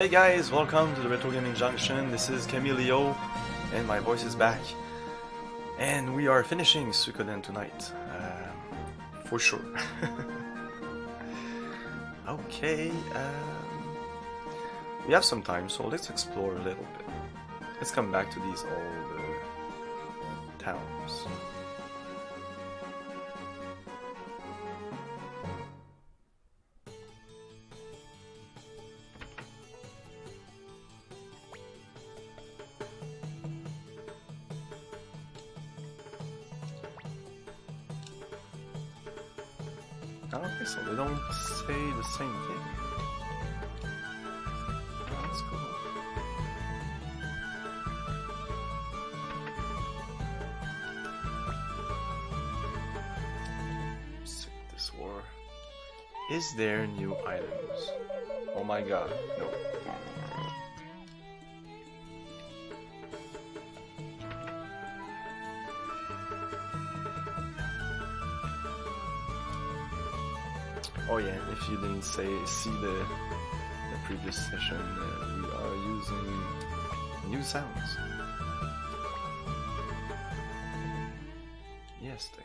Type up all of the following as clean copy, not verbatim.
Hey guys, welcome to the Retro Gaming Junction. This is Camilio, and my voice is back. And we are finishing Suikoden tonight, for sure. Okay, we have some time, so let's explore a little bit. Let's come back to these old towns. Okay, so they don't say the same thing. Oh, that's cool. Sick this war. Is there new items? Oh my god, no. Oh yeah, if you didn't see the previous session, we are using new sounds. Yes, they.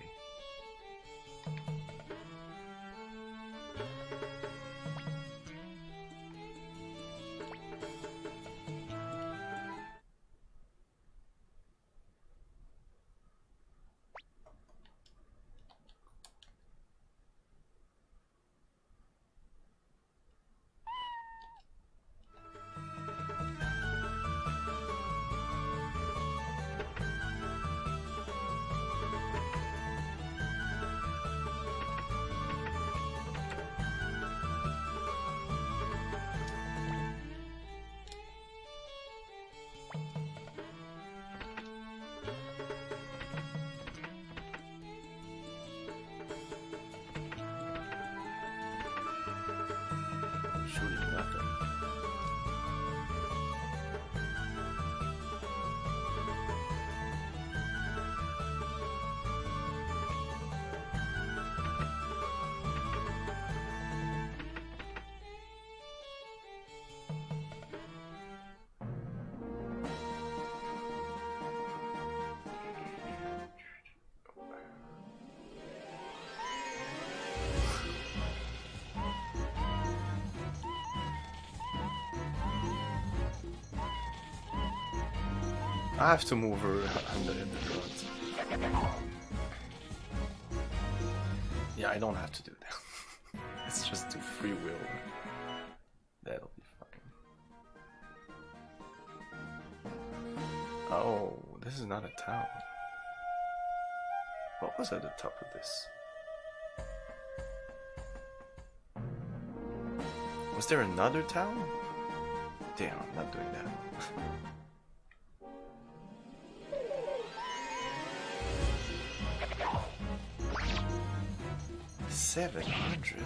Shooting nothing. I have to move her under the front. Yeah, I don't have to do that. It's just do free will. That'll be fine. Oh, this is not a town. What was at the top of this? Was there another town? Damn, I'm not doing that. 700.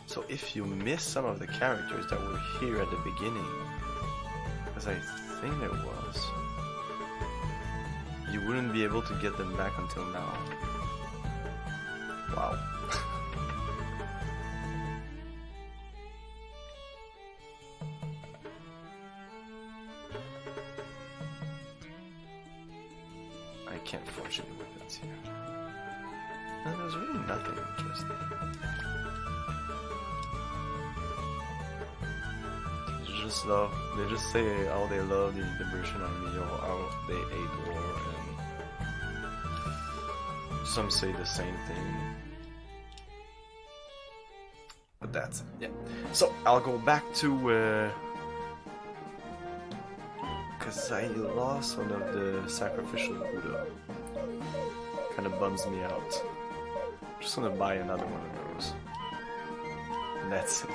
So if you miss some of the characters that were here at the beginning, as I think there was, you wouldn't be able to get them back until now. Wow. I can't forge any weapons here. And there's really nothing interesting. They just say how they love the Liberation Army or how they hate war, and Some say the same thing. But that's it, yeah. So, I'll go back to... Because I lost one of the sacrificial Buddha. Kind of bums me out. I'm just gonna buy another one of those. And that's it.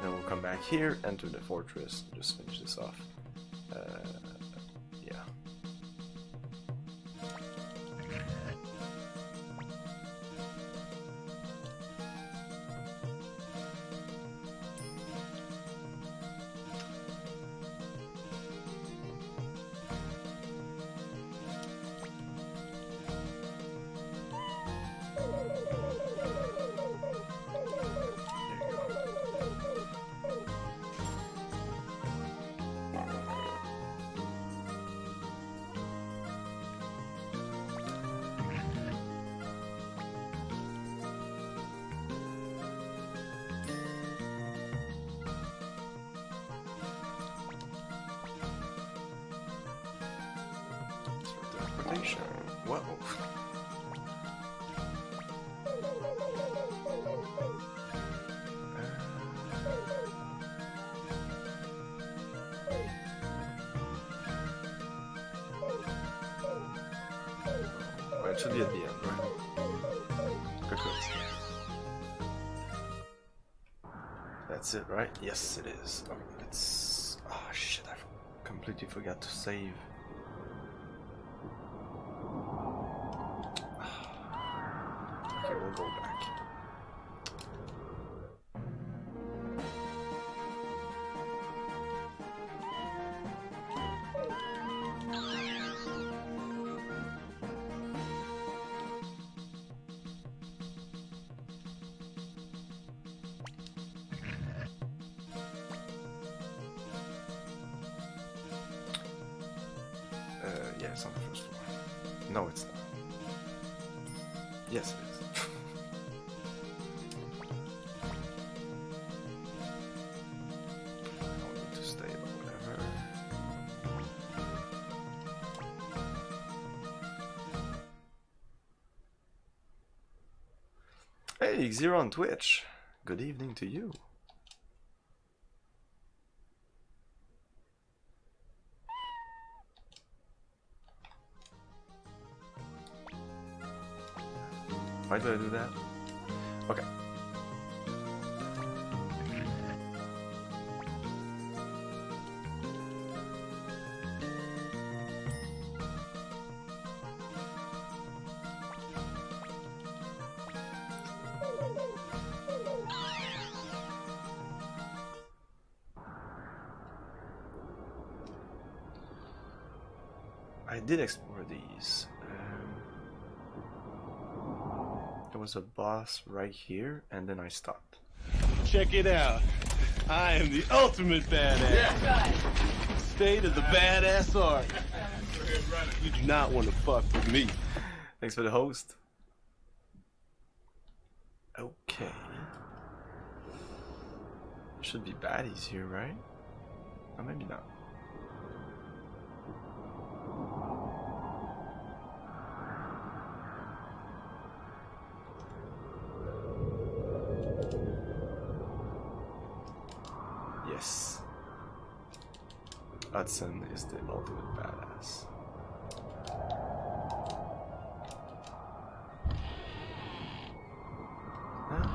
Then we'll come back here, enter the fortress, and just finish this off. Yeah. Whoa. Well, it should be at the end, right? Good. That's it, right? Yes, it is. Okay, let's... Oh shit, I completely forgot to save. We'll go back. Yeah, it's on the first floor. No, it's not. Yes, it is. Hey, Zero on Twitch. Good evening to you. Why do I do that? Okay. I did explore these. There was a boss right here, and then I stopped. Check it out. I am the ultimate badass. Yeah. State of the badass art. You do not want to fuck with me. Thanks for the host. Okay. Should be baddies here, right? Or maybe not. Yes. Hudson is the ultimate badass. Huh?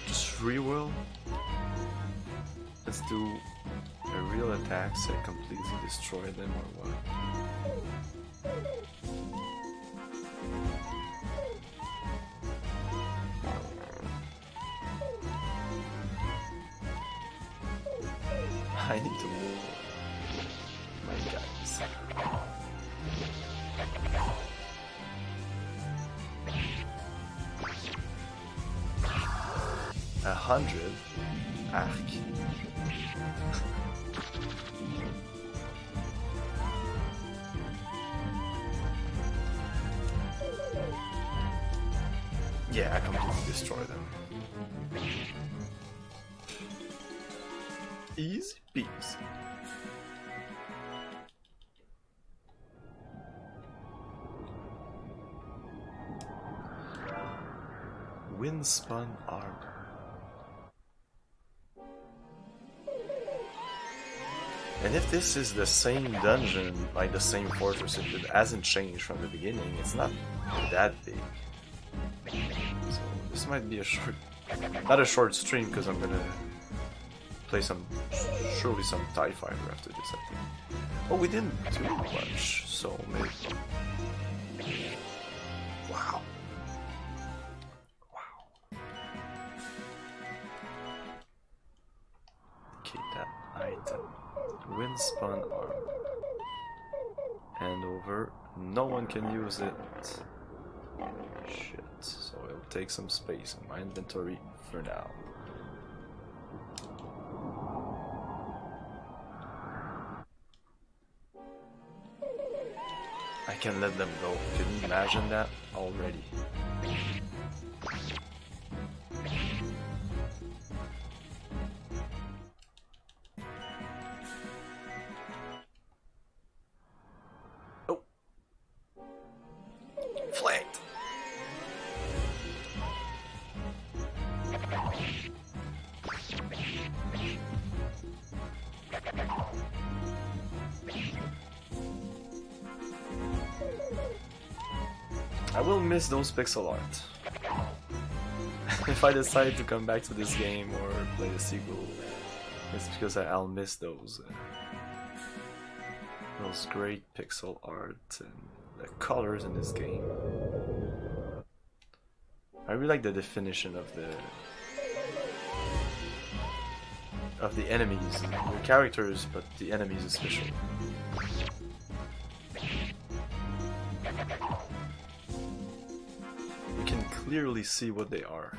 Just free will. Let's do a real attack so I completely destroy them or what? I need to move my guys. 100 arc. Yeah, I completely destroy them. Easy peasy. Windspun armor. And if this is the same dungeon, like the same fortress, if it hasn't changed from the beginning, it's not that big. So this might be a short, not a short stream, because I'm gonna play surely some TIE Fighter after this, I think. Oh, we didn't do much, so maybe. Wow. Wow. Okay, that item. Windspun armor. Hand over. No one can use it. Shit. So it'll take some space in my inventory for now. I can let them go. Can you imagine that already? Oh. Flanked. I will miss those pixel art. If I decide to come back to this game or play the sequel, it's because I'll miss those great pixel art and the colors in this game. I really like the definition of the enemies, the characters, but the enemies especially. You can clearly see what they are.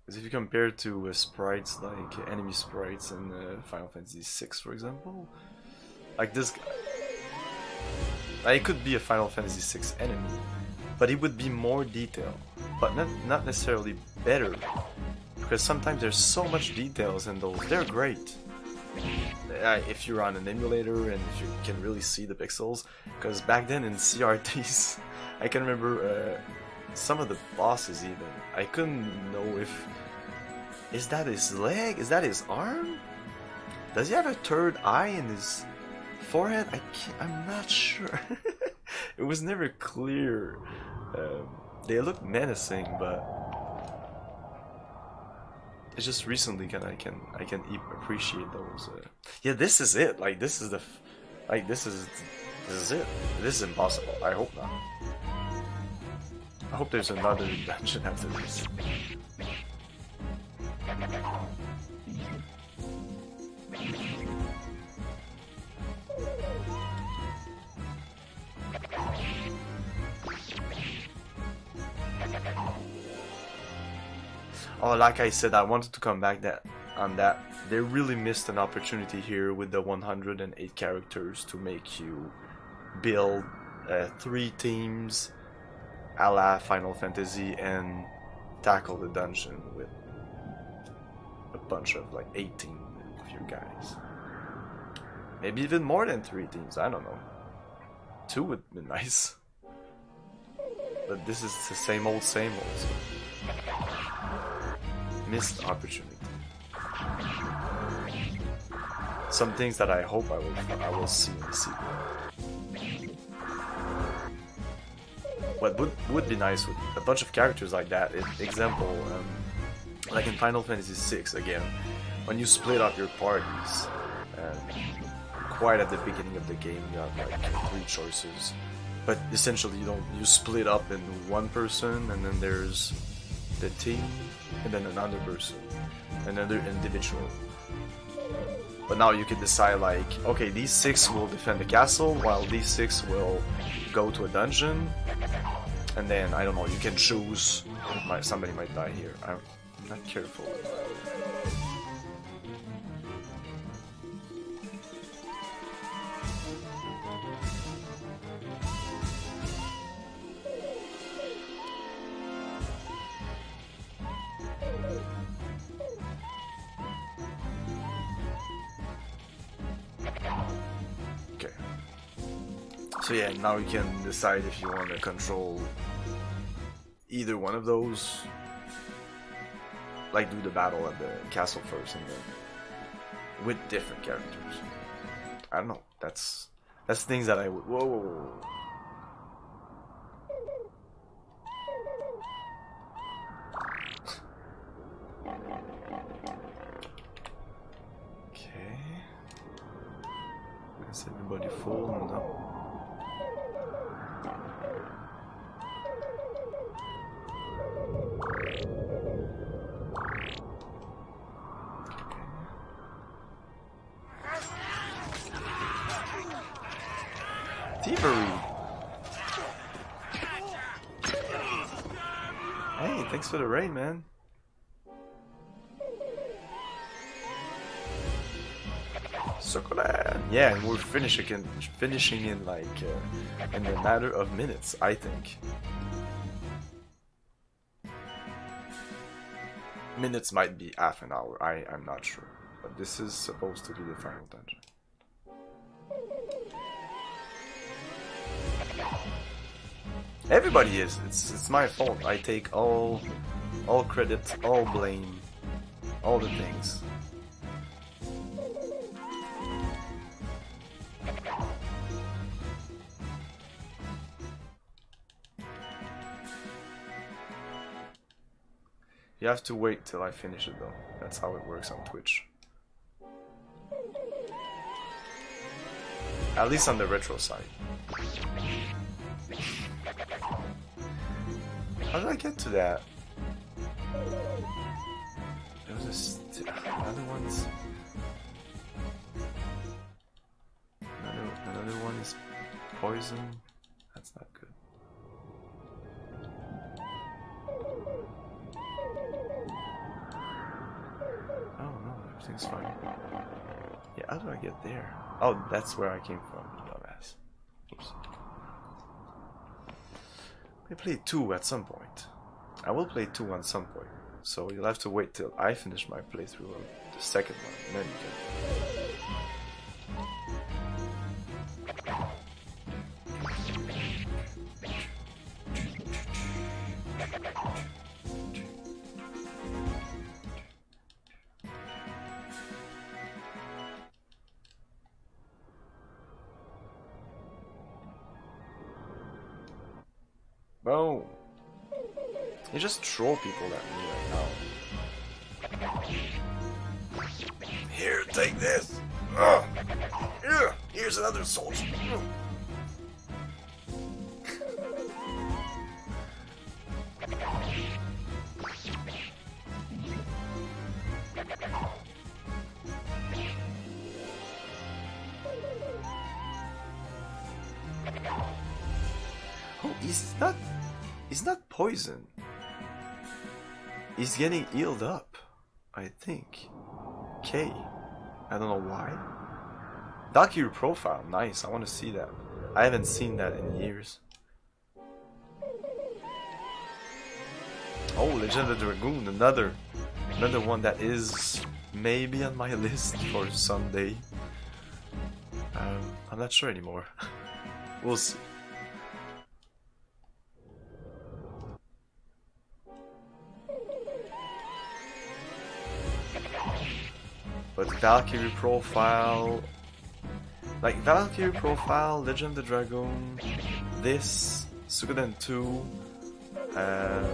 Because if you compare to sprites like enemy sprites in Final Fantasy VI, for example, like this guy, like, it could be a Final Fantasy VI enemy, but it would be more detailed, but not necessarily better, because sometimes there's so much details in those. They're great if you're on an emulator and if you can really see the pixels, because back then in CRTs, I can remember some of the bosses even, I couldn't know if, is that his leg? Is that his arm? Does he have a third eye in his forehead? I'm not sure. It was never clear. They look menacing, but it's just recently I can appreciate those. Yeah, this is it. Like this is this is it. This is impossible. I hope not. I hope there's another dungeon after this. Oh, like I said, I wanted to come back on that. They really missed an opportunity here with the 108 characters to make you build 3 teams a la Final Fantasy and tackle the dungeon with a bunch of like 18 of your guys. Maybe even more than 3 teams, I don't know. 2 would be nice. But this is the same old. So. Missed opportunity. Some things that I hope I will see in the sequel. What would be nice with a bunch of characters like that, example, like in Final Fantasy VI again, when you split up your parties, quite at the beginning of the game you have like 3 choices, but essentially you split up in one person, and then there's the team, and then another person, another individual. But now you can decide like, okay, these 6 will defend the castle, while these 6 will go to a dungeon, and then, I don't know, you can choose, somebody might die here. I'm not careful. So yeah, now you can decide if you want to control either one of those. Like do the battle at the castle first and then with different characters. I don't know. That's things that I would. Whoa, whoa, whoa. Okay. Is everybody full? No. Thievery. Hey, thanks for the raid, man. Suikoden. Yeah, and we're finishing in like in a matter of minutes, I think. Minutes might be half an hour. I'm not sure, but this is supposed to be the final dungeon. Everybody is. It's my fault. I take all credit, all blame, all the things. You have to wait till I finish it though. That's how it works on Twitch. At least on the retro side. How did I get to that? There was another one's. Another one is poison. That's not good. Oh no, everything's fine. Yeah, how do I get there? Oh, that's where I came from, dumbass. Oops. I play 2 at some point. I will play 2 at some point. So you'll have to wait till I finish my playthrough of the second one, and then you can. Boom! You just troll people at me right now. Here, take this! Here, here's another soldier. Oh, he's not poisoned. He's getting healed up, I think. Okay. I don't know why. Valkyrie profile, nice. I want to see that. I haven't seen that in years. Oh, Legend of the Dragoon, another one that is maybe on my list for someday. I'm not sure anymore. We'll see. But Valkyrie profile, like Valkyrie profile, Legend of the Dragoon, this, Suikoden 2, there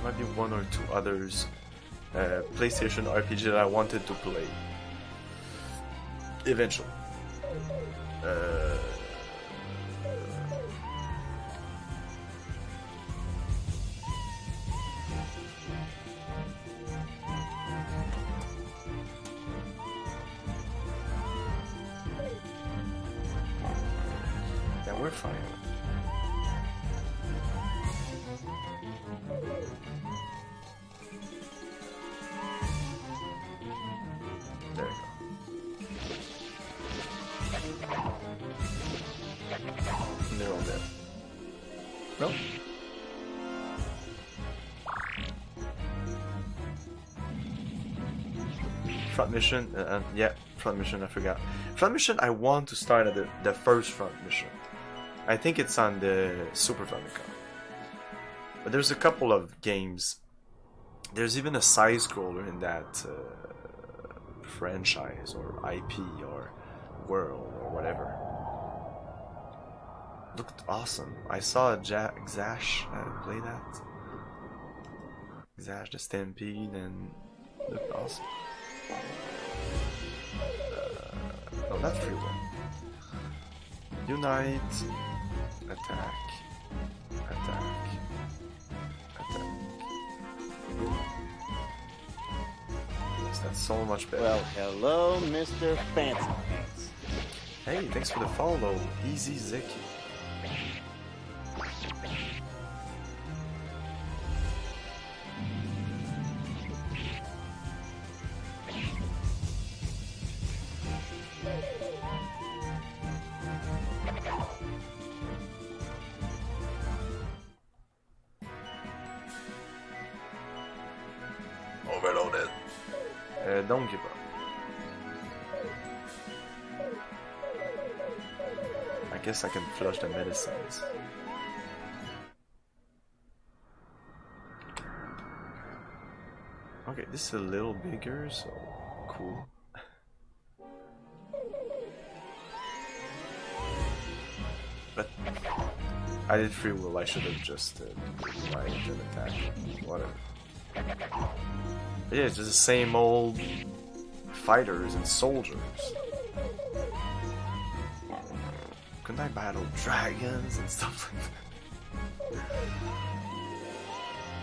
might be 1 or 2 others, PlayStation RPG that I wanted to play, eventually. We're fine. There you go. And they're all dead. Nope. front mission. Yeah, front mission. I forgot. Front mission. I want to start at the first front mission. I think it's on the Super Famicom. But there's a couple of games. There's even a side scroller in that franchise or IP or world or whatever. Looked awesome. I saw Xash play that. Xash the Stampede and looked awesome. No, not free will. Unite, attack, attack, attack. Yes, that's so much better. Well, hello, Mr. Fancy Pants. Hey, thanks for the follow, Easy Zeki. Overloaded. Don't give up. I guess I can flush the medicines. Okay, this is a little bigger, so cool. But I did free will, I should have just revived and attacked. Whatever. But yeah, it's just the same old fighters and soldiers. Couldn't I battle dragons and stuff like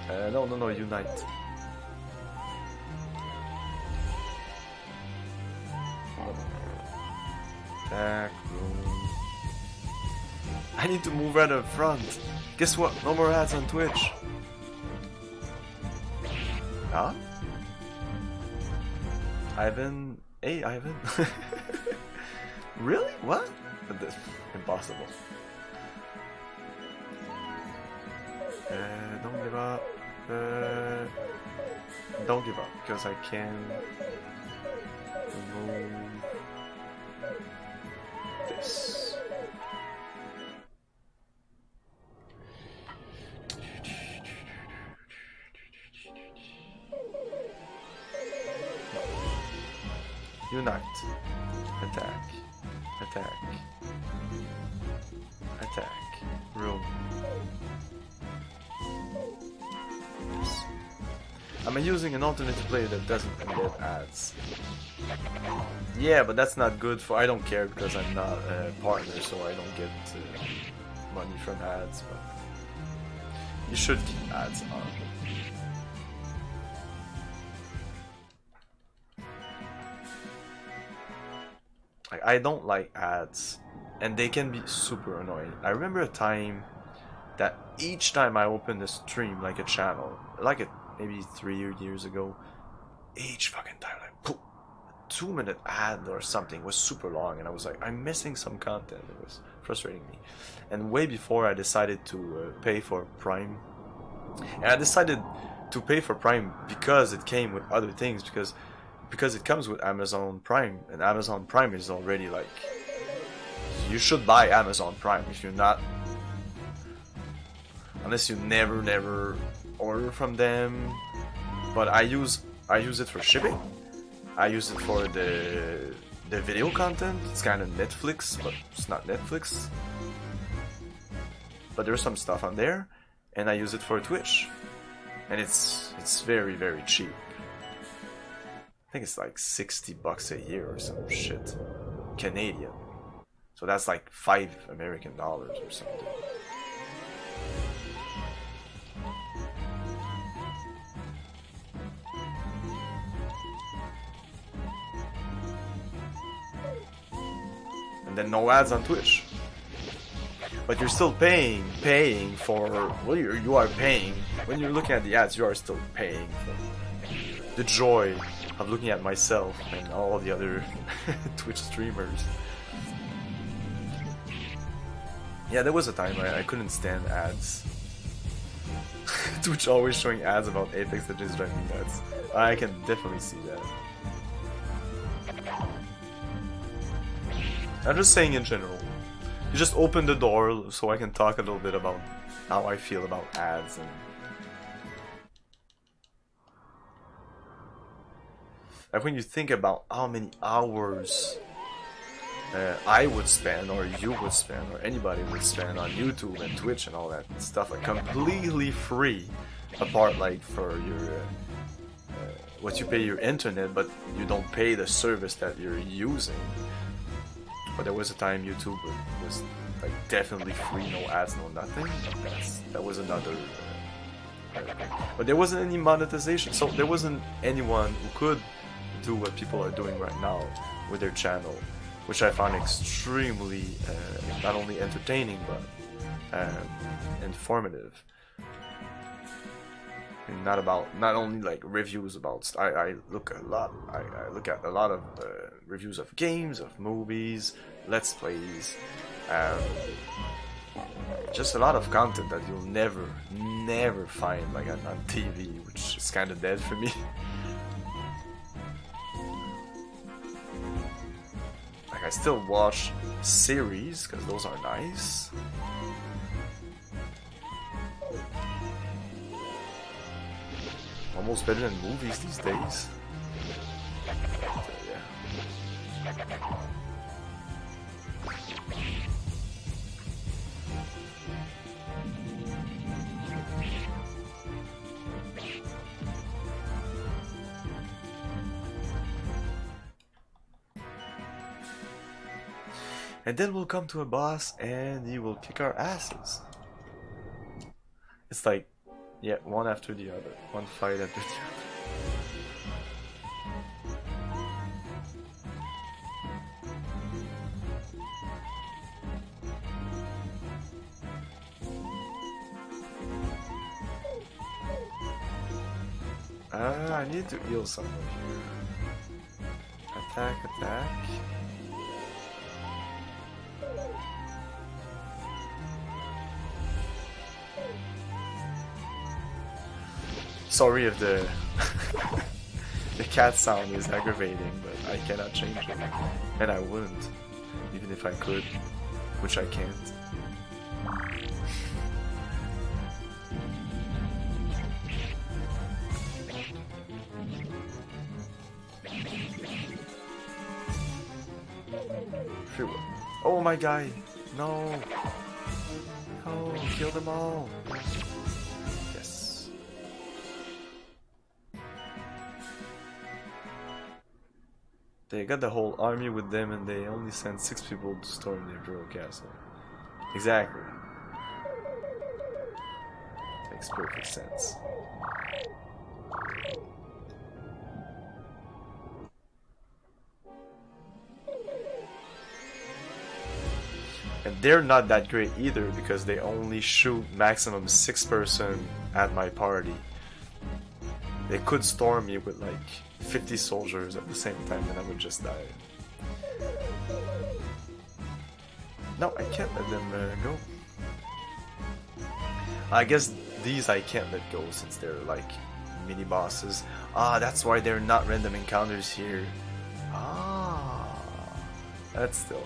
that? No, unite. Attack room. I need to move right up front. Guess what? No more ads on Twitch. Huh? Ivan? Hey, Ivan? Really? What? That's impossible. Don't give up. Don't give up, because I can remove this. Unite. Attack. Attack. Attack. Room. Yes. I'm using an alternate player that doesn't embed ads. Yeah, but that's not good for... I don't care because I'm not a partner, so I don't get money from ads, but... You should keep ads on. I don't like ads, and they can be super annoying. I remember a time that each time I opened a stream, like a channel, like maybe 3 years ago, each fucking time, like, poof, 2-minute ad or something was super long, and I was like, I'm missing some content. It was frustrating me. And way before I decided to pay for Prime, and I decided to pay for Prime because it came with other things, because it comes with Amazon Prime, and Amazon Prime is already like, you should buy Amazon Prime if you're not, unless you never order from them. But I use it for shipping. I use it for the video content. It's kind of Netflix, but it's not Netflix. But there's some stuff on there, and I use it for Twitch, and it's very, very cheap. I think it's like $60 a year or some shit. Canadian. So that's like $5 American or something. And then no ads on Twitch. But you're still paying for... Well, you are paying. When you're looking at the ads, you are still paying for the joy of looking at myself and all the other Twitch streamers. Yeah, there was a time I couldn't stand ads. Twitch always showing ads about Apex that just drive me nuts. I can definitely see that. I'm just saying in general. You just open the door so I can talk a little bit about how I feel about ads and like when you think about how many hours I would spend, or you would spend, or anybody would spend on YouTube and Twitch and all that stuff, like completely free, apart like for your what you pay your internet, but you don't pay the service that you're using. But there was a time YouTube was like definitely free, no ads, no nothing. That was another. But there wasn't any monetization, so there wasn't anyone who could do what people are doing right now with their channel, which I found extremely not only entertaining but informative. And not only like reviews about. I look a lot. I look at a lot of reviews of games, of movies, let's plays, just a lot of content that you'll never find like on TV, which is kind of dead for me. Like I still watch series because those are nice. Almost better than movies these days. Yeah. And then we'll come to a boss and he will kick our asses. It's like, yeah, one after the other. One fight after the other. I need to heal someone here. Attack. Sorry if the the cat sound is aggravating, but I cannot change it, and I wouldn't, even if I could, which I can't. Oh my guy! No! Oh, kill them all! Yes. They got the whole army with them and they only sent 6 people to storm the Imperial Castle. Exactly. Makes perfect sense. And they're not that great either because they only shoot maximum 6 person at my party. They could storm me with like 50 soldiers at the same time and I would just die. No, I can't let them go. I guess these I can't let go since they're like mini bosses. Ah, that's why they're not random encounters here. Ah, that's still.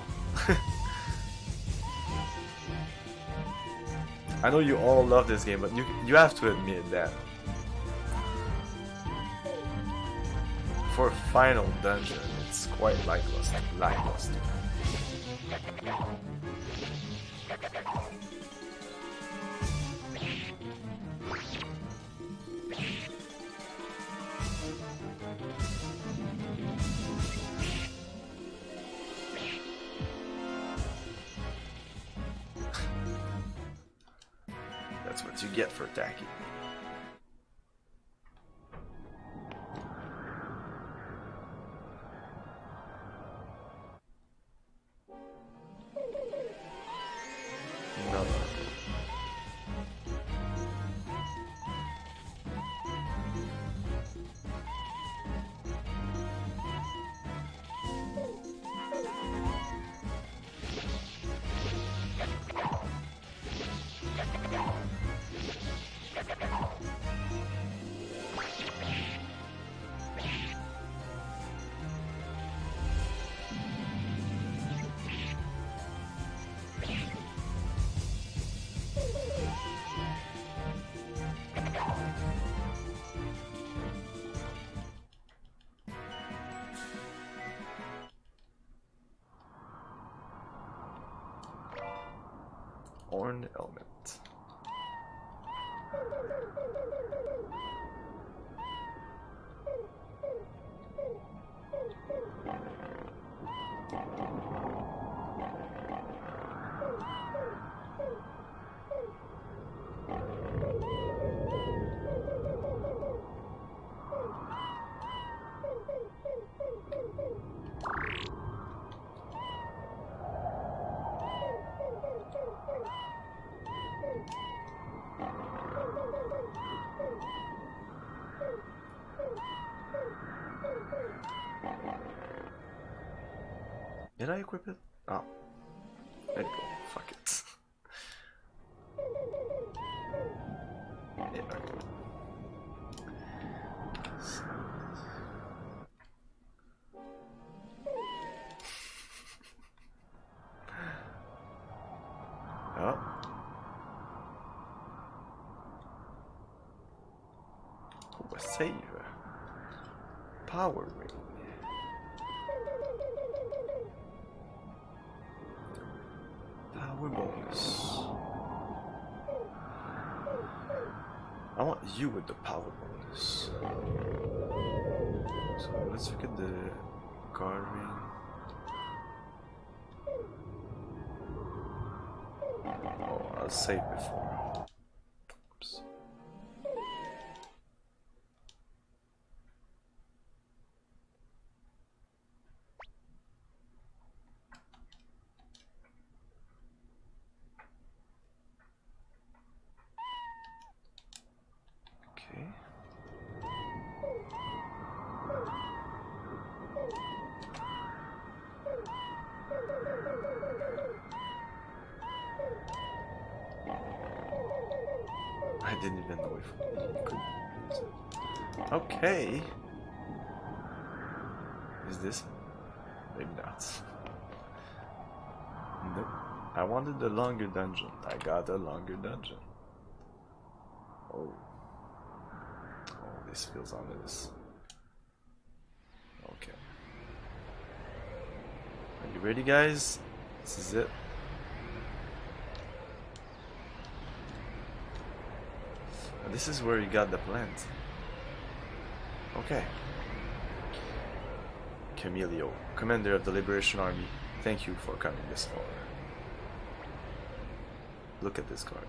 I know you all love this game, but you have to admit that for a final dungeon, it's quite lackluster. That's what you get for attacking. No. Horn element. Did I equip it? Oh. There you go. Fuck it. Yeah, okay. Oh. Oh, a save. Power ring. Power bonus. I want you with the power bonus. So let's look at the guard ring. Oh, I'll save before. Oops. Okay. I didn't even know if it could. Okay. Is this? Maybe not. Nope. I wanted the longer dungeon. I got a longer dungeon. Oh. Oh, this feels ominous. Okay. Are you ready, guys? This is it. This is where you got the plant. Okay. Camilio, commander of the Liberation Army, thank you for coming this far. Look at this card.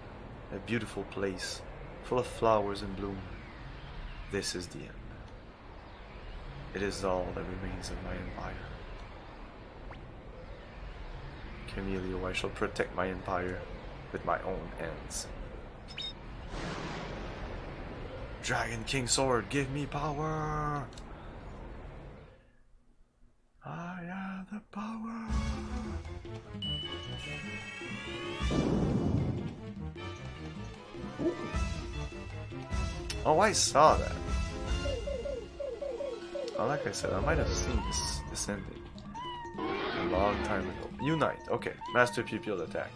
A beautiful place, full of flowers in bloom. This is the end. It is all that remains of my empire. Camilio, I shall protect my empire with my own hands. Dragon King Sword, give me power! I have the power! Ooh. Oh, I saw that. Oh, like I said, I might have seen this ending a long time ago. Unite, okay. Master Pupil attack.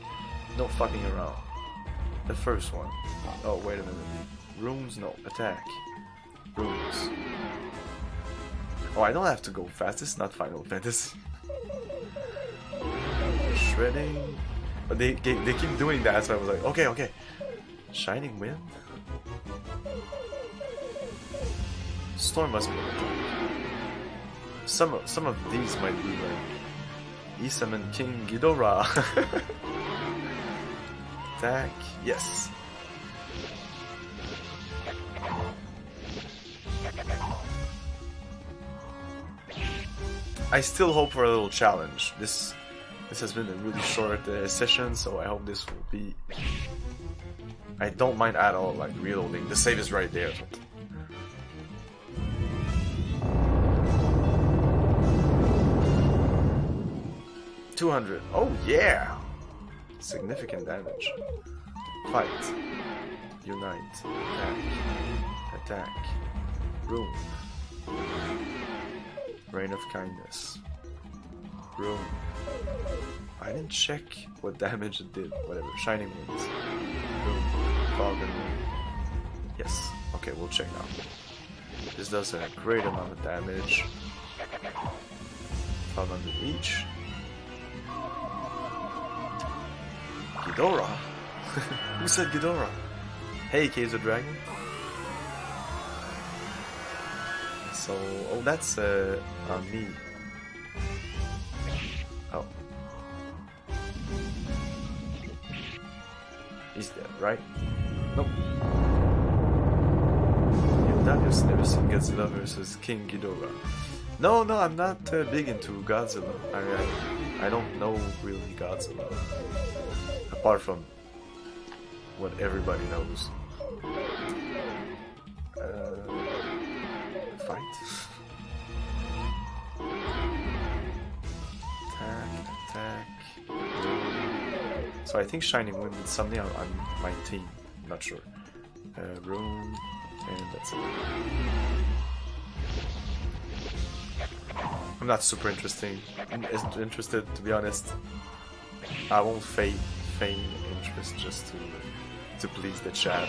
No fucking around. The first one. Oh, wait a minute. Runes, no. Attack. Runes. Oh, I don't have to go fast. This is not Final Fantasy. Shredding. But they keep doing that, so I was like, okay, okay. Shining Wind. Storm must be on the top. Some of these might be like Isaman King Ghidorah. Attack. Yes. I still hope for a little challenge. This has been a really short session, so I hope this will be... I don't mind at all, like, reloading. The save is right there. So. $200. Oh yeah! Significant damage. Fight. Unite. Attack. Attack. Room. Rain of Kindness. Room. I didn't check what damage it did. Whatever. Shining Winds. Room. Fog and Room. Yes. Okay, we'll check now. This does a great amount of damage. 500 each. Ghidorah. Who said Ghidorah? Hey, Caves of Dragon. So, oh, that's me. Oh, he's dead, right? Nope. Yeah, Daniel's never seen Godzilla versus King Ghidorah. No, I'm not big into Godzilla. I don't know really Godzilla, apart from what everybody knows. Fight. Attack. So I think Shining Wind did something on my team. I'm not sure. Rune, and that's it. I'm not super interested, to be honest. I won't feign interest just to please the chat.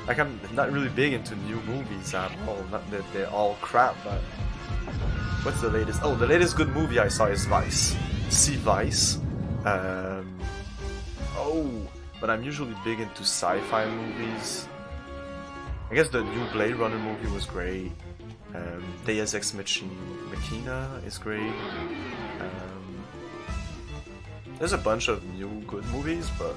Like, I'm not really big into new movies at all. Not that they're all crap, but what's the latest? Oh, the latest good movie I saw is Vice. See Vice. Oh, but I'm usually big into sci-fi movies. I guess the new Blade Runner movie was great. Deus Ex Machina is great. There's a bunch of new good movies, but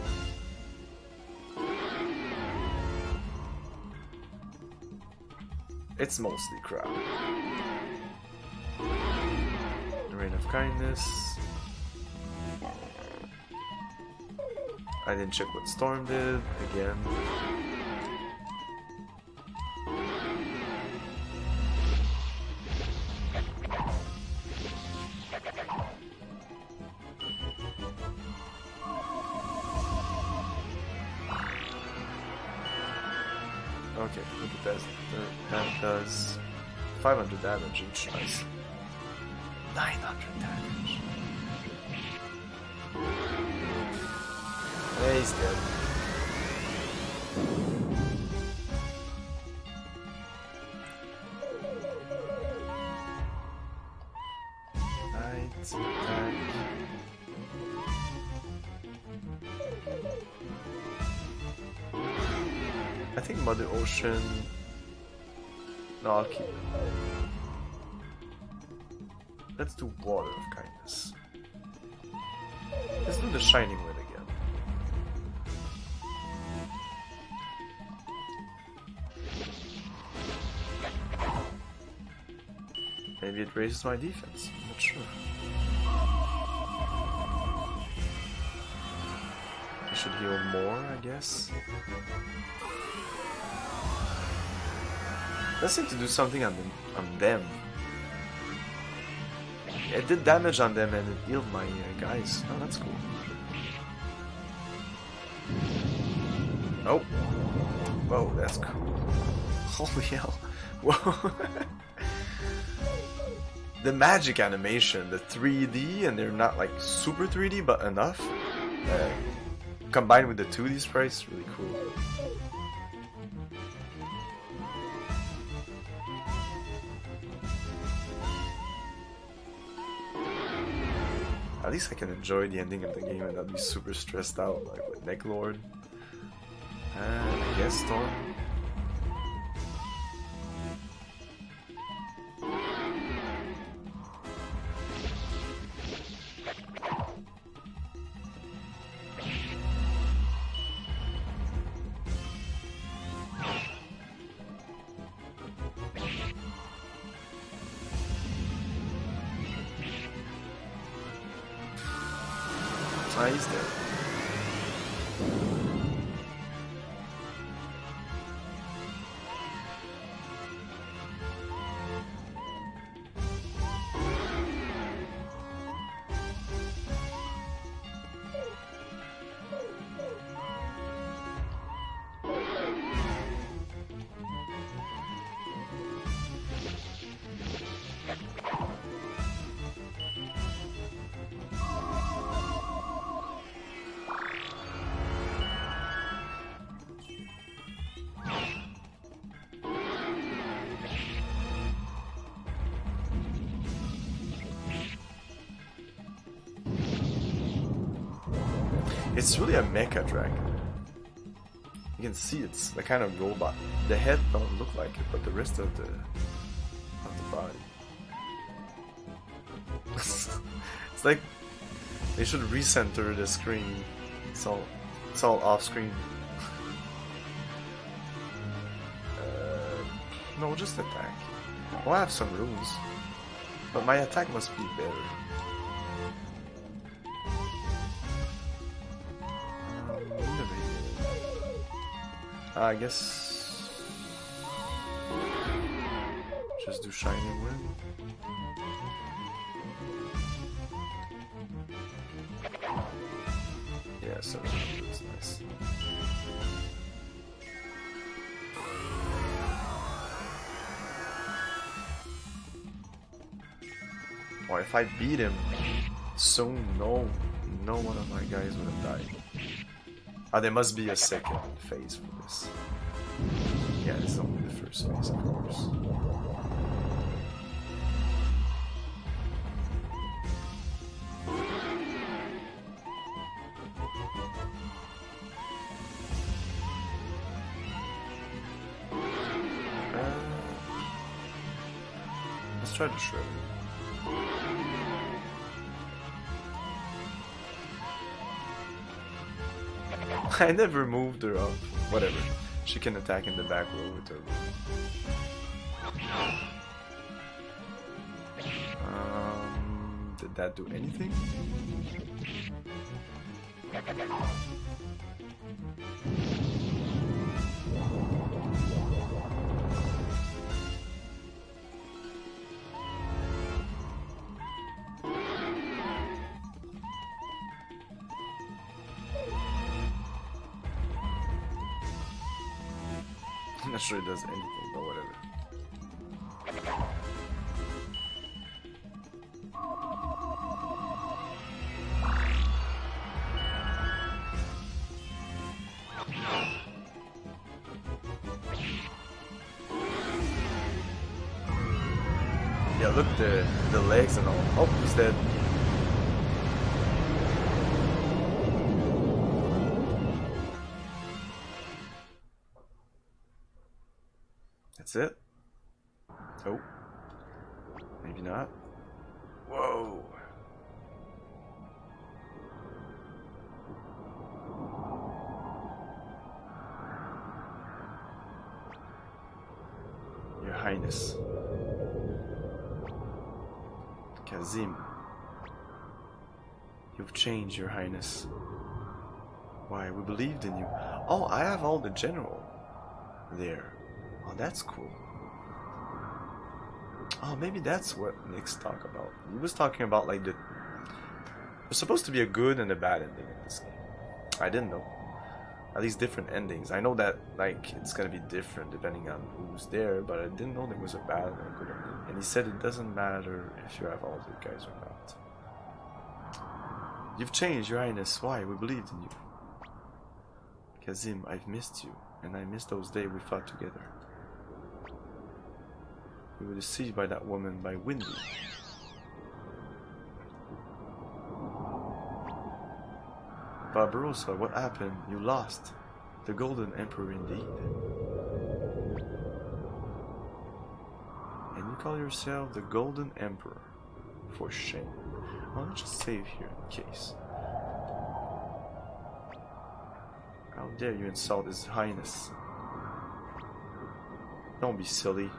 it's mostly crap. The Reign of Kindness. I didn't check what Storm did again. Okay, look at that. That does 500 damage each. Nice. 900 damage. Yeah, he's dead. Night attack. I think Mother Ocean. No, I'll keep it. Let's do Water of Kindness. Let's do the Shining Wind again. Maybe it raises my defense. I'm not sure. I should heal more, I guess. That seemed to do something on them. It did damage on them and it healed my guys. Oh, that's cool. Oh. Whoa, that's cool. Holy hell. Whoa. The magic animation, the 3D, and they're not like super 3D, but enough. Combined with the 2D sprites, really cool. At least I can enjoy the ending of the game and not be super stressed out like with Necklord. I guess Storm. Ah, he's dead. It's really a mecha dragon. You can see it's the kind of robot. The head don't look like it, but the rest of the body. It's like they should recenter the screen. It's all off screen. No, just attack. Well, I have some runes, but my attack must be better. I guess just do Shining Wind. Yeah, so that's nice. Or if I beat him soon, no one of my guys would have died. Ah, there must be a second phase for this. Yeah, it's only the first phase, of course. Let's try to shred it. I never moved her up. Whatever. She can attack in the back row with her. Did that do anything? I'm not sure it does anything, but whatever. Yeah, look, the legs and all. Oh, he's dead. That's it? Oh. Maybe not. Whoa. Your Highness. Kazim. You've changed, Your Highness. Why, we believed in you. Oh, I have all the general there. Oh, that's cool. Oh, maybe that's what Nick's talking about. He was talking about like there's supposed to be a good and a bad ending in this game. I didn't know. At least different endings. I know that like it's gonna be different depending on who's there, but I didn't know there was a bad and a good ending. And he said it doesn't matter if you have all the guys or not. You've changed, Your Highness. Why? We believed in you. Kazim, I've missed you, and I miss those days we fought together. We were deceived by that woman, by Windy. Barbarossa, what happened? You lost. The Golden Emperor indeed. And you call yourself the Golden Emperor. For shame. Well, let's just save here in case. How dare you insult His Highness? Don't be silly.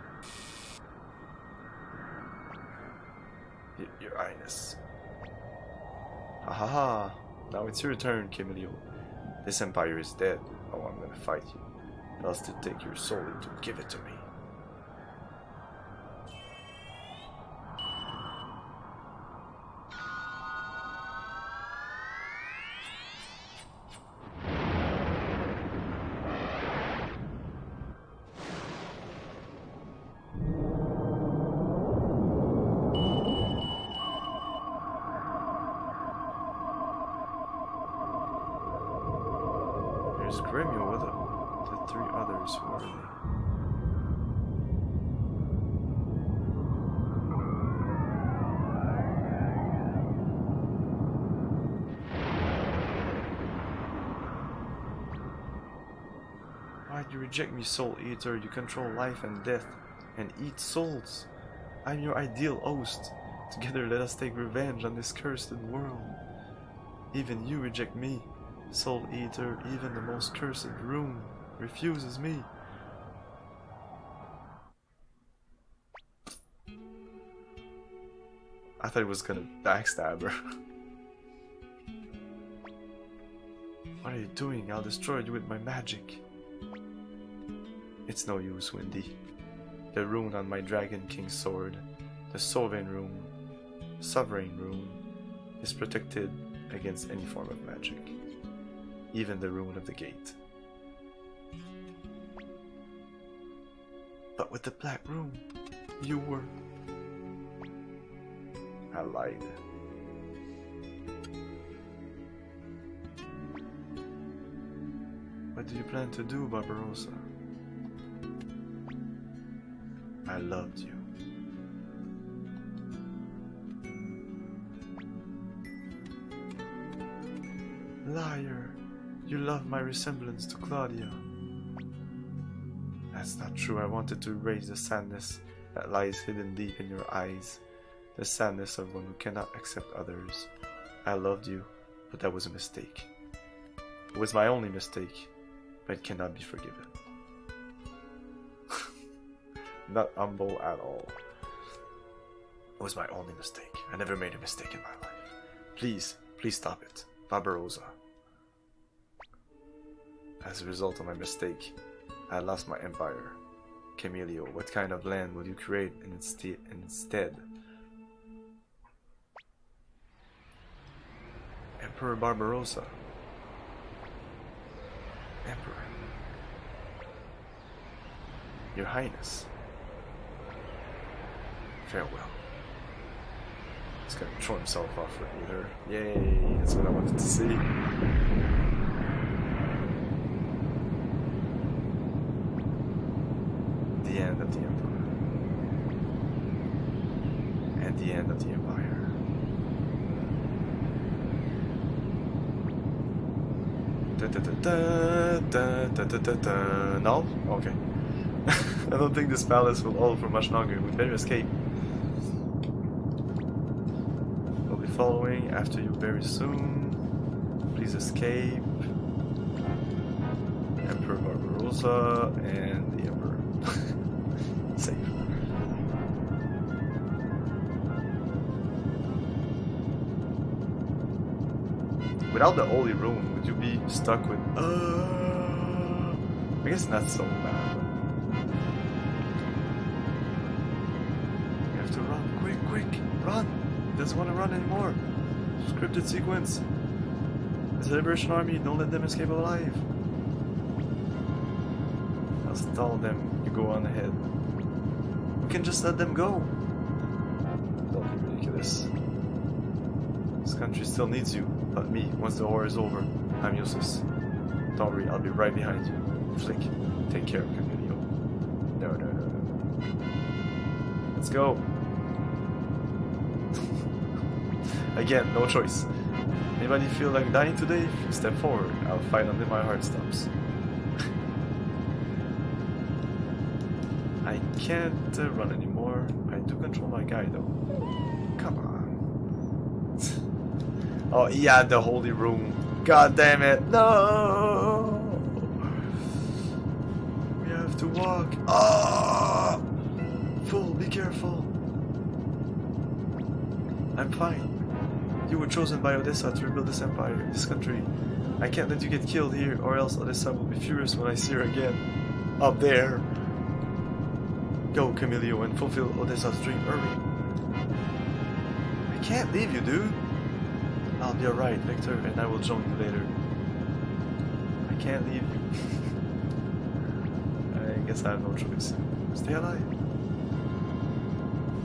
Your Highness. Ha ha ha. Now it's your turn, Camilio. This empire is dead. Oh, I'm gonna fight you. Else to take your soul and to give it to me. There's Gremio with the three others. Who are they? You reject me, Soul Eater. You control life and death and eat souls. I'm your ideal host. Together let us take revenge on this cursed world. Even you reject me, Soul Eater. Even the most cursed room refuses me. I thought he was gonna backstab her. What are you doing? I'll destroy you with my magic. It's no use, Windy. The rune on my Dragon King's sword, the Sovereign Rune, is protected against any form of magic. Even the rune of the gate. But with the black rune, you were... I lied. What do you plan to do, Barbarossa? I loved you. Liar! You love my resemblance to Claudia. That's not true. I wanted to erase the sadness that lies hidden deep in your eyes. The sadness of one who cannot accept others. I loved you, but that was a mistake. It was my only mistake, but it cannot be forgiven. Not humble at all. It was my only mistake. I never made a mistake in my life. Please, please stop it. Barbarossa. As a result of my mistake, I lost my empire. Camilio, what kind of land will you create instead? Emperor Barbarossa. Emperor. Your Highness. Farewell. He's gonna throw himself off with her. Yay, that's what I wanted to see. The end of the Emperor. And the end of the Empire. No? Okay. I don't think this palace will hold for much longer. We better escape. We'll be following after you very soon. Please escape. Emperor Barbarossa and the Emperor. Safe. Without the Holy Rune, would you be stuck with... I guess not so bad. You have to run. Quick, quick! Run! He doesn't want to run anymore. Scripted sequence. It's the Liberation Army. Don't let them escape alive. I'll stall them. You go on ahead. We can just let them go. Don't be ridiculous. This country still needs you, but me. Once the war is over, I'm useless. Don't worry, I'll be right behind you. Flick, take care of Camilio. No. Let's go. Again, no choice. Anybody feel like dying today? Step forward. I'll fight until my heart stops. I can't run anymore. I do control my guy though. Come on. Oh, he had the Holy Rune. God damn it. No! We have to walk. Oh! Fool, be careful. I'm fine. You were chosen by Odessa to rebuild this empire, this country. I can't let you get killed here, or else Odessa will be furious when I see her again. Up there. Go, Camilio, and fulfill Odessa's dream. Hurry. I can't leave you, dude. I'll be alright, Victor, and I will join you later. I can't leave you. I guess I have no choice. Stay alive.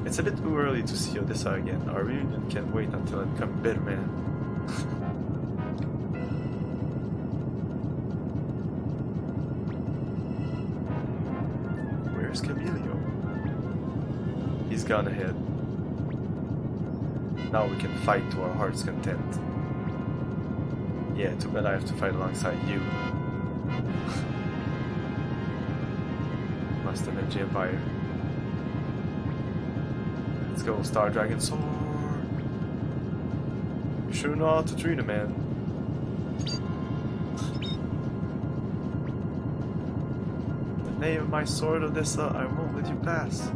It's a bit too early to see Odessa again. Our reunion can't wait until I become a better man. Where's Camilio? He's gone ahead. Now we can fight to our heart's content. Yeah, too bad I have to fight alongside you. must avenge the Empire. Let's go, Star Dragon Sword. You sure know how to treat a man. In the name of my sword, Odessa, I won't let you pass.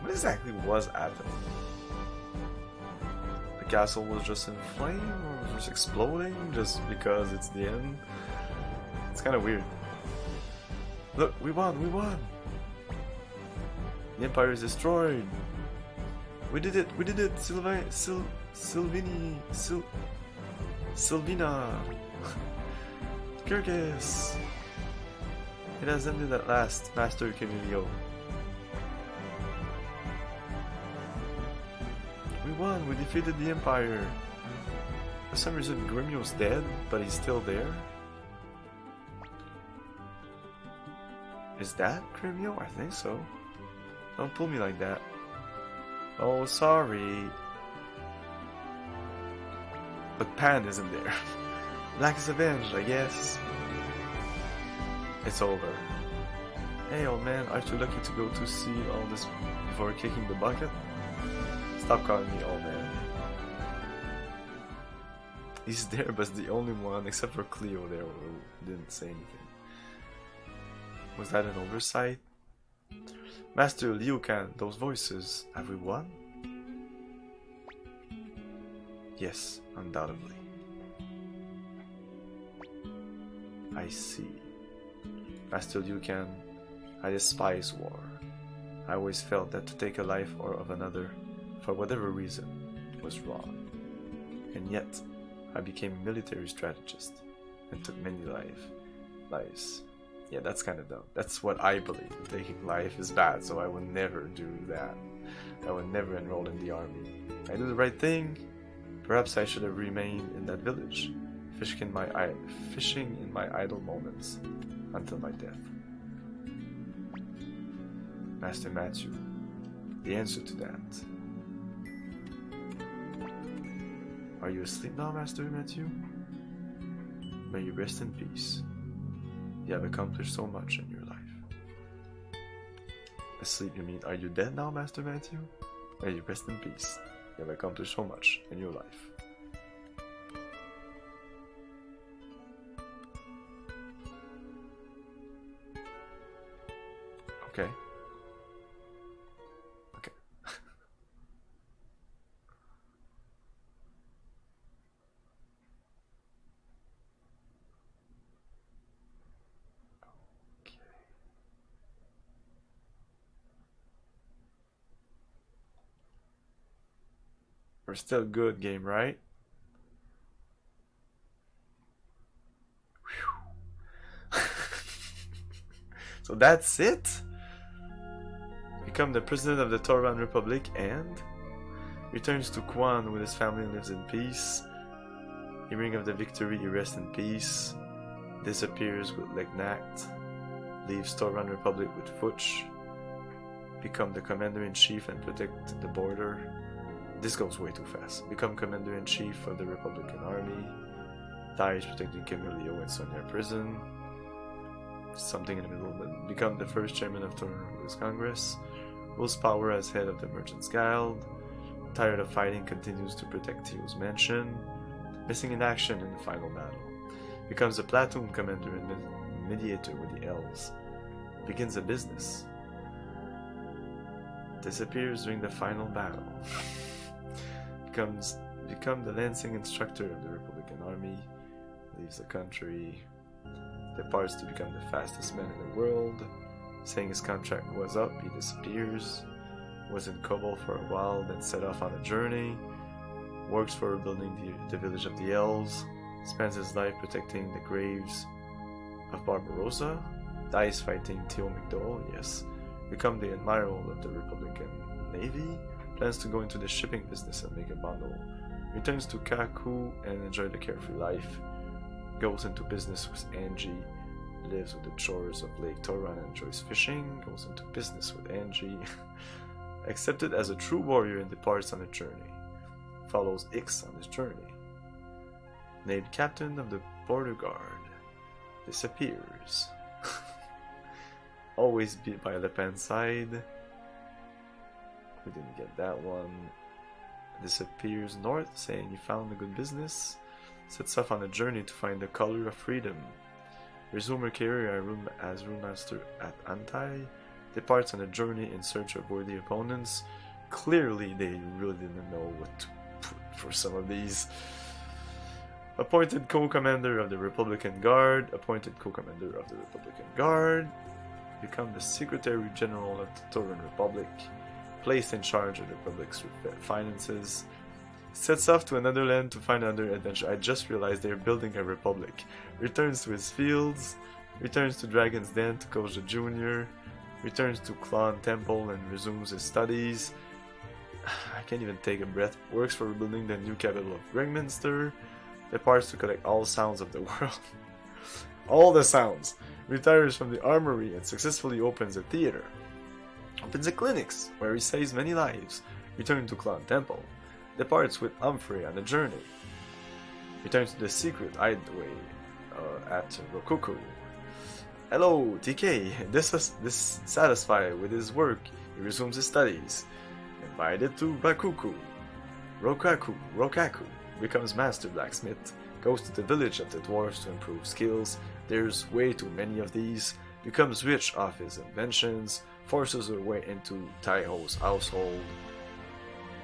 What exactly was happening? The castle was just in flame, or was just exploding just because it's the end? It's kind of weird. Look, we won, we won! The Empire is destroyed! We did it, Sylvina! Kyrgyz! It has ended at last, Master Camilio. We won, we defeated the Empire. For some reason Gremio's dead, but he's still there. Is that Gremio? I think so. Don't pull me like that. Oh, sorry. But Pan isn't there. Black is avenged, I guess. It's over. Hey old man, aren't you lucky to go to see all this before kicking the bucket? Stop calling me old man. He's there, but it's the only one, except for Cleo there, who didn't say anything. Was that an oversight? Master Liu Kang, those voices, have we won? Yes, undoubtedly. I see. Master Liu Kang, I despise war. I always felt that to take a life or of another, for whatever reason, was wrong. And yet, I became a military strategist and took many lives. Yeah, that's kind of dumb. That's what I believe. Taking life is bad, so I would never do that. I would never enroll in the army. I do the right thing. Perhaps I should have remained in that village, fishing in my idle moments until my death. Master Matthew, the answer to that. Are you asleep now, Master Matthew? May you rest in peace. You have accomplished so much in your life. Asleep, you mean, are you dead now, Master Matthew? May you rest in peace. You have accomplished so much in your life. Okay. Okay. We're still good, game, right? So that's it? Become the president of the Tauran Republic and returns to Quan with his family and lives in peace. Hearing of the victory, he rests in peace. Disappears with Legnact. Leaves Tauran Republic with Fuch. Become the commander-in-chief and protect the border. This goes way too fast. Become commander-in-chief of the Republican Army. Dies protecting Camilio and Sonia prison. Something in the middle, but become the first chairman of Tauran's Congress. Rules power as head of the Merchants Guild. Tired of fighting, continues to protect Theo's mansion. Missing in action in the final battle. Becomes a platoon commander and mediator with the elves. Begins a business. Disappears during the final battle. Become the lancing instructor of the Republican Army. Leaves the country. Departs to become the fastest man in the world. Saying his contract was up, he disappears. Was in Kobol for a while, then set off on a journey. Works for rebuilding the village of the elves. Spends his life protecting the graves of Barbarossa. Dies fighting Theo McDowell, yes. Become the admiral of the Republican Navy. Plans to go into the shipping business and make a bundle. Returns to Kaku and enjoy the carefree life. Goes into business with Angie. Lives with the chores of Lake Tauran and enjoys fishing. Goes into business with Angie. Accepted as a true warrior and departs on a journey. Follows Ix on his journey. Named captain of the border guard. Disappears. Always beat by left-hand side. We didn't get that one. Disappears north, saying he found a good business. Sets off on a journey to find the color of freedom. Resume her career as rune master at Antai. Departs on a journey in search of worthy opponents. Clearly they really didn't know what to put for some of these. Appointed co-commander of the Republican Guard. Appointed co-commander of the Republican Guard. Become the Secretary General of the Tauran Republic. Placed in charge of the Republic's finances. Sets off to another land to find another adventure. I just realized they're building a republic. Returns to his fields. Returns to Dragon's Den to coach the junior. Returns to Clan Temple and resumes his studies. I can't even take a breath. Works for rebuilding the new capital of Ringminster. Departs to collect all sounds of the world. All the sounds. Retires from the armory and successfully opens a theater. Opens a clinics, where he saves many lives. Returns to Clan Temple. Departs with Humphrey on a journey. Returns to the secret hideaway at Rokuku. Hello, TK. Dissatisfied with his work, he resumes his studies. Invited to Rokaku. Becomes master blacksmith. Goes to the village of the dwarves to improve skills. There's way too many of these. Becomes rich off his inventions. Forces her way into Taiho's household.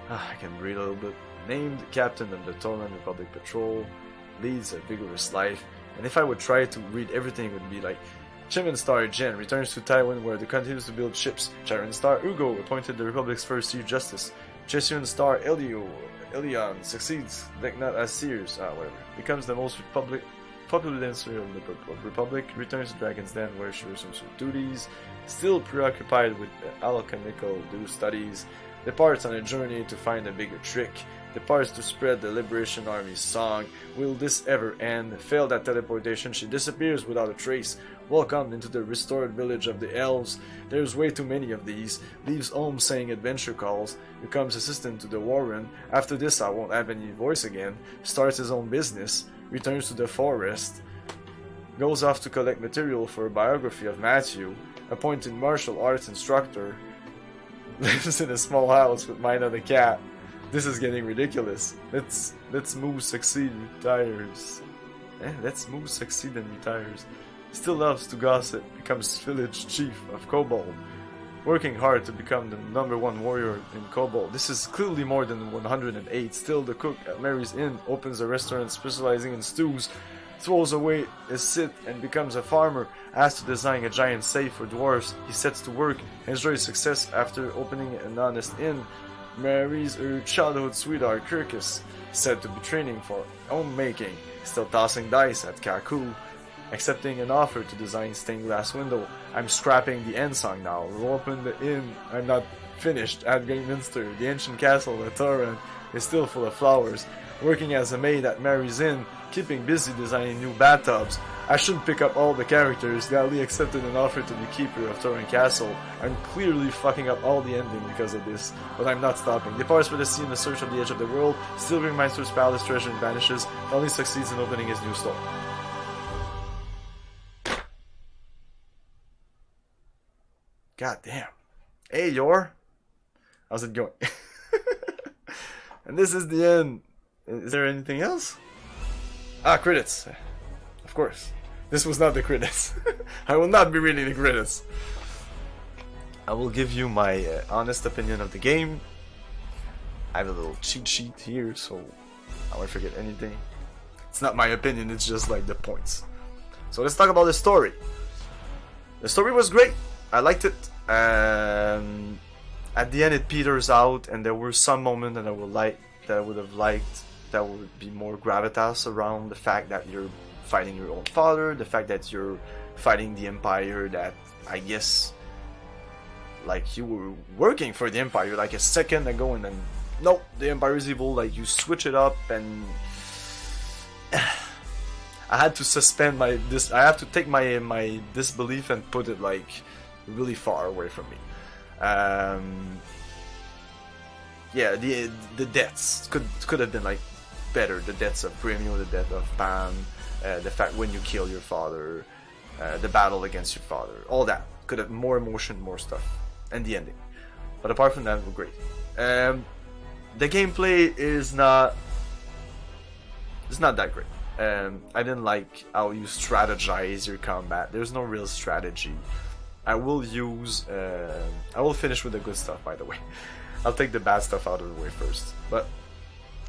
I can read a little bit. Named captain of the Tauran Republic Patrol. Leads a vigorous life. And if I would try to read everything, it would be like Chimin Star Jen returns to Taiwan where they continues to build ships. Charon Star Ugo appointed the Republic's first Chief Justice. Chesun Star Elion succeeds Vecnat as Sears. Whatever. Becomes the most popular dancer of the Republic. Returns to Dragon's Den where she resumes her duties. Still preoccupied with alchemical studies. Departs on a journey to find a bigger trick. Departs to spread the Liberation Army's song. Will this ever end? Failed at teleportation, she disappears without a trace. Welcomed into the restored village of the elves. There's way too many of these. Leaves home saying adventure calls. Becomes assistant to the Warren. After this I won't have any voice again. Starts his own business. Returns to the forest. Goes off to collect material for a biography of Matthew. Appointed martial arts instructor. Lives in a small house with Mina the cat. This is getting ridiculous. Let's move, succeed, retires. Let's move, succeed, and retires. Still loves to gossip. Becomes village chief of Kobold. Working hard to become the #1 warrior in Kobold. This is clearly more than 108. Still the cook at Mary's Inn opens a restaurant specializing in stews. Throws away his sit and becomes a farmer. Asked to design a giant safe for dwarves. He sets to work. Enjoys success after opening an honest inn. Marries her childhood sweetheart Kirkus. Said to be training for homemaking. Still tossing dice at Kaku. Accepting an offer to design stained glass window. I'm scrapping the end song now. We'll open the inn. I'm not finished at Greatminster. The ancient castle at Tauran is still full of flowers. Working as a maid at Mary's Inn. Keeping busy designing new bathtubs. I shouldn't pick up all the characters. Gally accepted an offer to be keeper of Tauran Castle. I'm clearly fucking up all the ending because of this, but I'm not stopping. Departs for the sea in the search of the edge of the world. Still Ringminster's palace treasure and vanishes. Only succeeds in opening his new store. God damn. Hey, Yor. How's it going? And this is the end. Is there anything else? Credits. Of course. This was not the credits. I will not be reading the credits. I will give you my honest opinion of the game. I have a little cheat sheet here, so I won't forget anything. It's not my opinion, it's just like the points. So let's talk about the story. The story was great. I liked it. At the end it peters out, and there were some moments that I would have liked that would be more gravitas around the fact that you're fighting your own father, the fact that you're fighting the Empire that I guess like you were working for the Empire like a second ago, and then nope, the Empire is evil. Like you switch it up, and I had to suspend I have to take my disbelief and put it like really far away from me. yeah, the deaths could have been like better. The deaths of Premio, the death of Pan, the fact when you kill your father, the battle against your father, all that could have more emotion, more stuff, and the ending. But apart from that, we're great. The gameplay is not that great. I didn't like how you strategize your combat. There's no real strategy. I will finish with the good stuff, by the way. I'll take the bad stuff out of the way first. But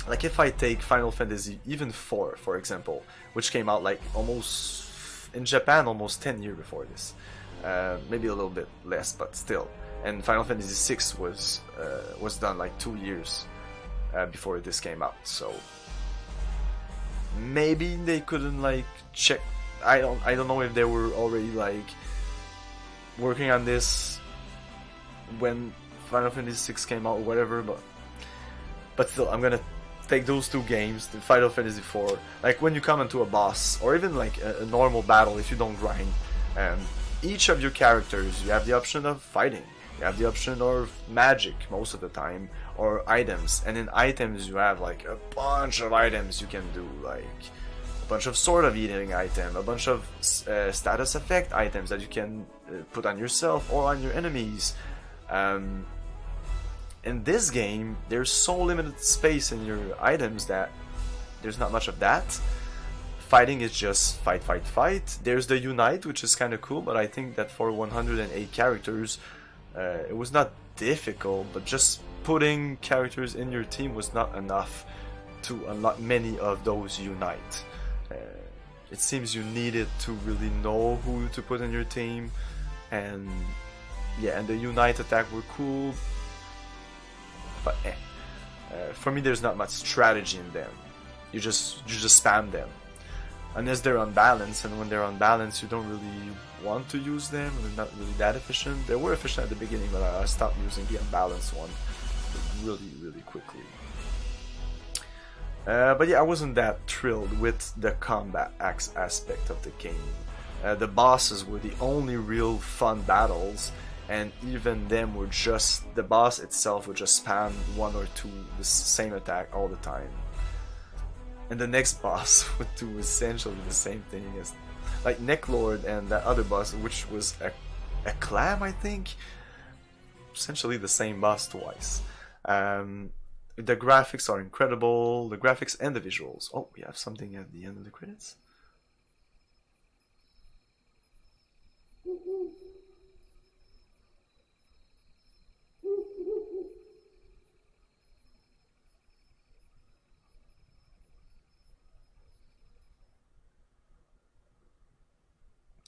like if I take Final Fantasy even 4, for example, which came out like almost in Japan almost 10 years before this, maybe a little bit less, but still. And Final Fantasy 6 was done like 2 years before this came out. So maybe they couldn't like check. I don't know if they were already like working on this when Final Fantasy 6 came out or whatever, but still, I'm gonna take those two games, the Final Fantasy 4, like when you come into a boss or even like a normal battle, if you don't grind, each of your characters, you have the option of fighting, you have the option of magic most of the time, or items, and in items you have like a bunch of items you can do, like a bunch of sword of eating item, a bunch of status effect items that you can put on yourself or on your enemies. In this game, there's so limited space in your items that there's not much of that. Fighting is just fight, fight, fight. There's the Unite, which is kind of cool, but I think that for 108 characters, it was not difficult, but just putting characters in your team was not enough to unlock many of those Unite. It seems you needed to really know who to put in your team, and yeah, and the Unite attack were cool, but for me there's not much strategy in them. You just spam them unless they're unbalanced, and when they're unbalanced you don't really want to use them, and they're not really that efficient. They were efficient at the beginning, but I stopped using the unbalanced one really quickly. But yeah, I wasn't that thrilled with the combat aspect of the game. The bosses were the only real fun battles, and even them were just, the boss itself would just spam one or two the same attack all the time. And the next boss would do essentially the same thing as, like Necklord and that other boss, which was a clam, I think. Essentially the same boss twice. The graphics are incredible, the graphics and the visuals. Oh, we have something at the end of the credits.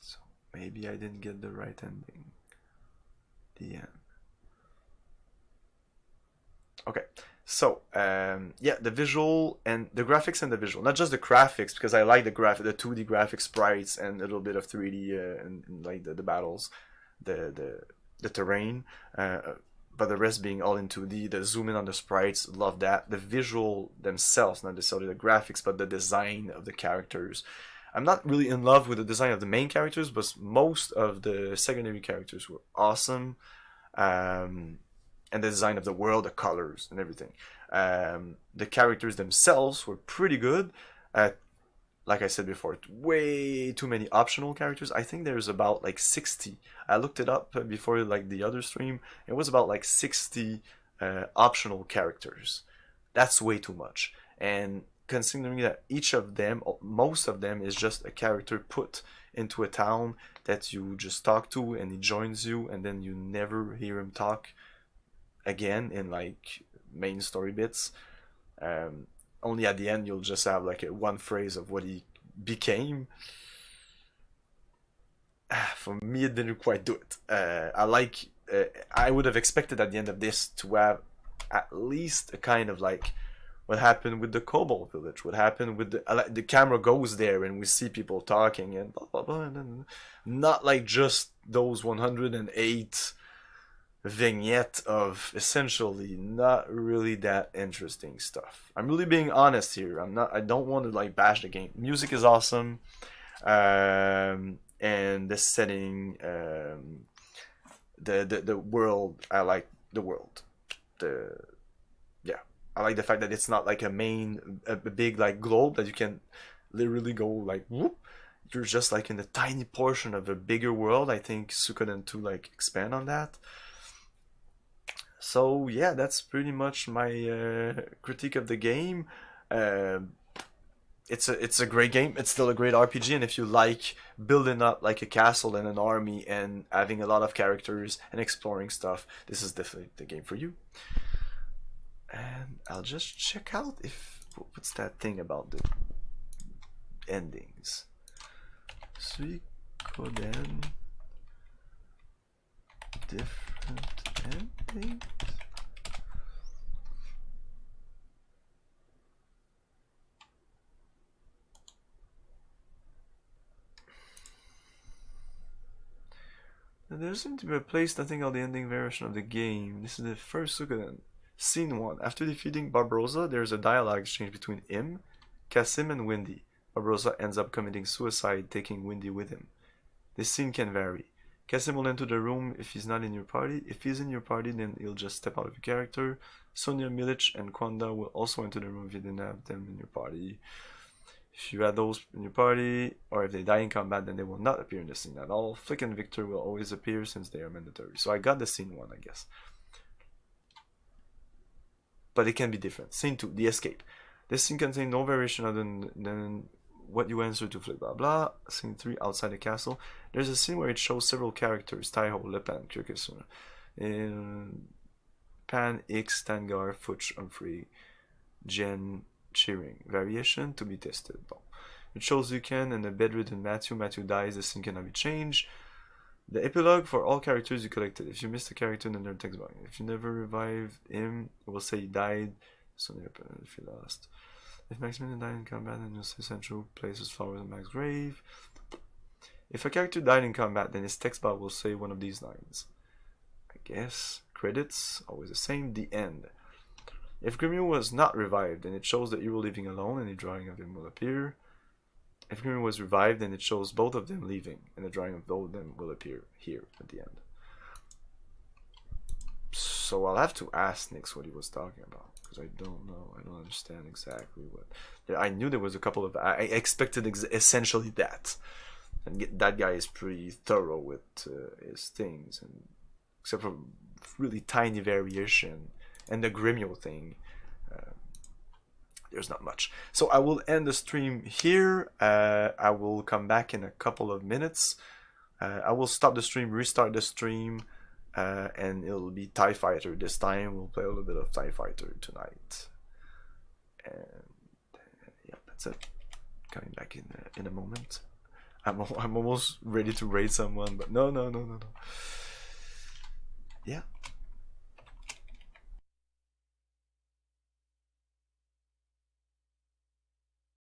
So maybe I didn't get the right ending. The end. Okay, so yeah, the visual and the graphics and the visual, not just the graphics, because I like the 2D graphic sprites and a little bit of 3D and like the battles, the terrain, but the rest being all in 2D. The zoom in on the sprites, love that. The visual themselves, not necessarily the graphics, but the design of the characters. I'm not really in love with the design of the main characters, but most of the secondary characters were awesome. And the design of the world, the colors and everything. The characters themselves were pretty good. Like I said before, way too many optional characters. I think there's about like 60. I looked it up before like the other stream. It was about like 60 optional characters. That's way too much. And considering that each of them, most of them, is just a character put into a town that you just talk to and he joins you, and then you never hear him talk again in like main story bits. Only at the end you'll just have like one phrase of what he became. For me it didn't quite do it. I would have expected at the end of this to have at least a kind of like what happened with the Cobalt Village, what happened with the camera goes there and we see people talking and blah blah blah, and then not like just those 108 vignette of essentially not really that interesting stuff. I'm really being honest here. I don't want to like bash the game. Music is awesome, and the setting, the world. I like the world. I like the fact that it's not like a big like globe that you can literally go like whoop. You're just like in a tiny portion of a bigger world. I think Suikoden 2 like expand on that. So yeah, that's pretty much my critique of the game. Uh, it's a great game. It's still a great RPG, and if you like building up like a castle and an army and having a lot of characters and exploring stuff, this is definitely the game for you. And I'll just check out if what's that thing about the endings. Suikoden different endings. There seems to be a place nothing on the ending variation of the game. This is the first Suikoden. Scene 1. After defeating Barbarossa, there is a dialogue exchange between him, Kasim, and Windy. Barbarossa ends up committing suicide, taking Windy with him. This scene can vary. Kasim will enter the room if he's not in your party. If he's in your party, then he'll just step out of your character. Sonia, Milic, and Kwanda will also enter the room if you didn't have them in your party. If you had those in your party, or if they die in combat, then they will not appear in the scene at all. Flick and Victor will always appear since they are mandatory. So I got the scene 1, I guess. But it can be different. Scene 2, the escape. This scene contains no variation other than what you answer to Flick blah blah. Scene 3, outside the castle. There's a scene where it shows several characters. Taiho, Lepan, Kyrkesuna, Pan, X, Tangar, Futch, Humphrey, Jen, Cheering. Variation to be tested. Bon. It shows Yuken and the bedridden Matthew. Matthew dies, the scene cannot be changed. The epilogue for all characters you collected. If you missed a character, then their text box. If you never revived him, it will say he died. So if you lost. If Maximilian died in combat, then you'll say Central places flowers on Max's grave. If a character died in combat, then his text box will say one of these lines. I guess. Credits, always the same. The end. If Grimur was not revived, then it shows the hero living alone and a drawing of him will appear. If Grimur was revived, then it shows both of them leaving, and a drawing of both of them will appear here at the end. So I'll have to ask Nix what he was talking about, because I don't know. I don't understand exactly what. I knew there was a couple of. I expected essentially that, and that guy is pretty thorough with his things, and except for really tiny variation and the Gremio thing. There's not much. So I will end the stream here. I will come back in a couple of minutes. I will stop the stream, restart the stream, and it'll be TIE Fighter this time. We'll play a little bit of TIE Fighter tonight. And yeah, that's it. Coming back in a moment. I'm almost ready to raid someone, but no. Yeah.